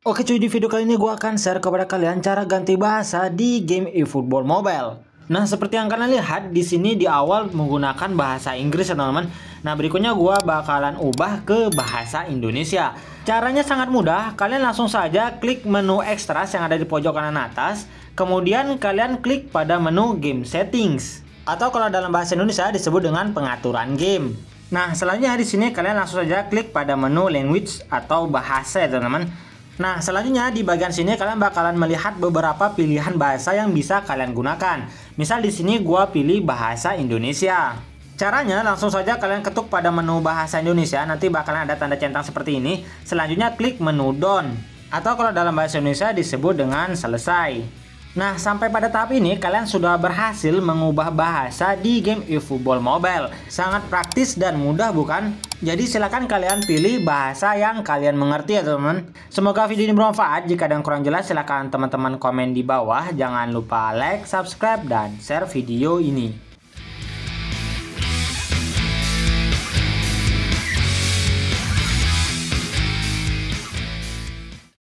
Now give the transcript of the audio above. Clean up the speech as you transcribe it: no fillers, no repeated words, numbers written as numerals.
Oke cuy, di video kali ini gue akan share kepada kalian cara ganti bahasa di game eFootball Mobile. Nah, seperti yang kalian lihat di sini di awal menggunakan bahasa Inggris ya teman-teman. Nah, berikutnya gue bakalan ubah ke bahasa Indonesia. Caranya sangat mudah, kalian langsung saja klik menu extras yang ada di pojok kanan atas. Kemudian kalian klik pada menu game settings. Atau kalau dalam bahasa Indonesia disebut dengan pengaturan game. Nah, selanjutnya di sini kalian langsung saja klik pada menu language atau bahasa ya teman-teman. Nah, selanjutnya di bagian sini kalian bakalan melihat beberapa pilihan bahasa yang bisa kalian gunakan. Misal di sini gua pilih bahasa Indonesia. Caranya langsung saja kalian ketuk pada menu bahasa Indonesia, nanti bakalan ada tanda centang seperti ini. Selanjutnya klik menu done. Atau kalau dalam bahasa Indonesia disebut dengan selesai. Nah, sampai pada tahap ini kalian sudah berhasil mengubah bahasa di game eFootball Mobile. Sangat praktis dan mudah bukan? Jadi silakan kalian pilih bahasa yang kalian mengerti ya teman-teman. Semoga video ini bermanfaat. Jika ada yang kurang jelas silakan teman-teman komen di bawah. Jangan lupa like, subscribe, dan share video ini.